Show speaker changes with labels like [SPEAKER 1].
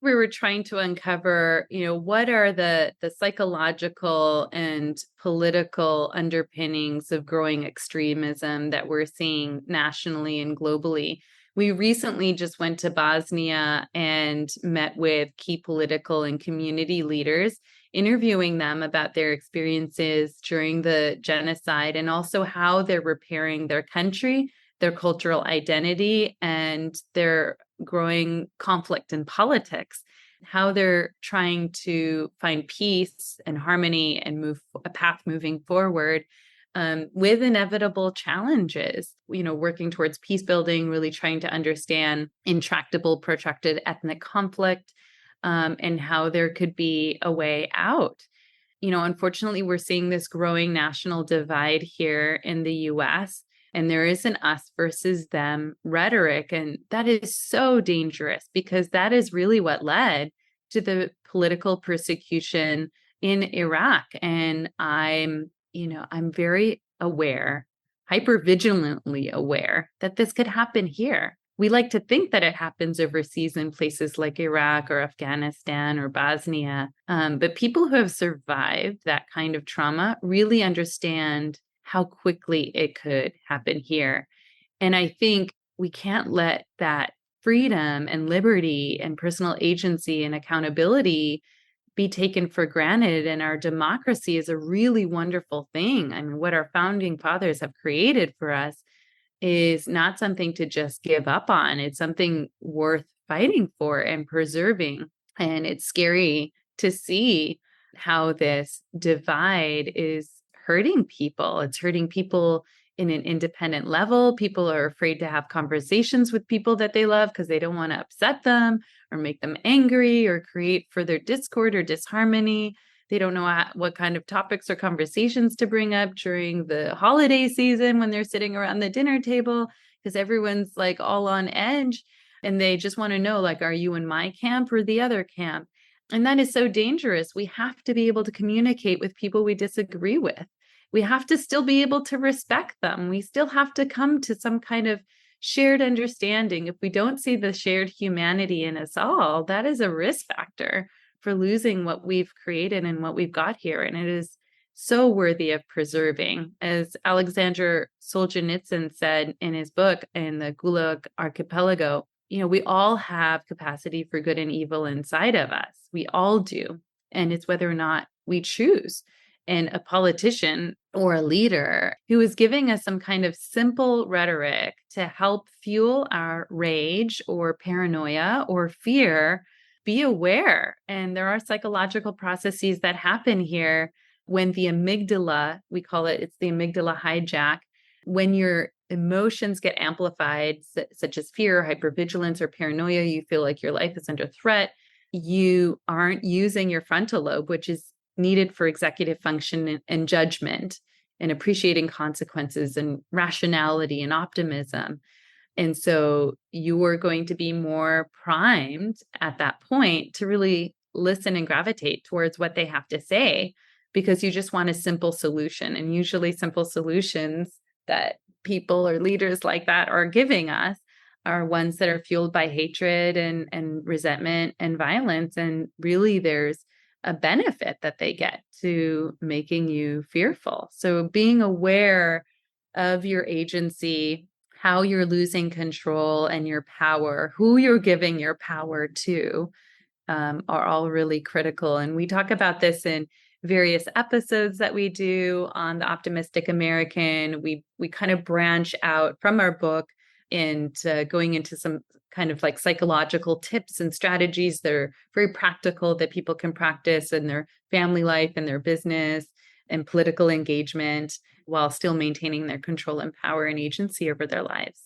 [SPEAKER 1] we were trying to uncover, what are the psychological and political underpinnings of growing extremism that we're seeing nationally and globally. We recently just went to Bosnia and met with key political and community leaders, interviewing them about their experiences during the genocide and also how they're repairing their country, their cultural identity, and their growing conflict in politics, how they're trying to find peace and harmony and move a path moving forward, with inevitable challenges, working towards peace building, really trying to understand intractable, protracted ethnic conflict, and how there could be a way out. Unfortunately, we're seeing this growing national divide here in the US, and there is an us versus them rhetoric. And that is so dangerous because that is really what led to the political persecution in Iraq. And I'm very aware, hyper vigilantly aware that this could happen here. We like to think that it happens overseas in places like Iraq or Afghanistan or Bosnia. But people who have survived that kind of trauma really understand how quickly it could happen here. And I think we can't let that freedom and liberty and personal agency and accountability be taken for granted. And our democracy is a really wonderful thing. I mean, what our founding fathers have created for us is not something to just give up on. It's something worth fighting for and preserving. And it's scary to see how this divide is hurting people. It's hurting people in an independent level. People are afraid to have conversations with people that they love because they don't want to upset them or make them angry or create further discord or disharmony. They don't know what kind of topics or conversations to bring up during the holiday season when they're sitting around the dinner table because everyone's like all on edge and they just want to know, like, are you in my camp or the other camp? And that is so dangerous. We have to be able to communicate with people we disagree with. We have to still be able to respect them. We still have to come to some kind of shared understanding. If we don't see the shared humanity in us all, that is a risk factor for losing what we've created and what we've got here. And it is so worthy of preserving. As Alexander Solzhenitsyn said in his book, in the Gulag Archipelago, we all have capacity for good and evil inside of us. We all do. And it's whether or not we choose. And a politician or a leader who is giving us some kind of simple rhetoric to help fuel our rage or paranoia or fear, be aware. And there are psychological processes that happen here when the amygdala, we call it's the amygdala hijack, when your emotions get amplified, such as fear, hypervigilance, or paranoia, you feel like your life is under threat. You aren't using your frontal lobe, which is needed for executive function and judgment and appreciating consequences and rationality and optimism. And so you're going to be more primed at that point to really listen and gravitate towards what they have to say because you just want a simple solution. And usually simple solutions that people or leaders like that are giving us are ones that are fueled by hatred and resentment and violence. And really there's a benefit that they get to making you fearful. So being aware of your agency, how you're losing control and your power, who you're giving your power to, are all really critical. And we talk about this in various episodes that we do on the Optimistic American. We kind of branch out from our book into going into some kind of like psychological tips and strategies that are very practical that people can practice in their family life and their business and political engagement while still maintaining their control and power and agency over their lives.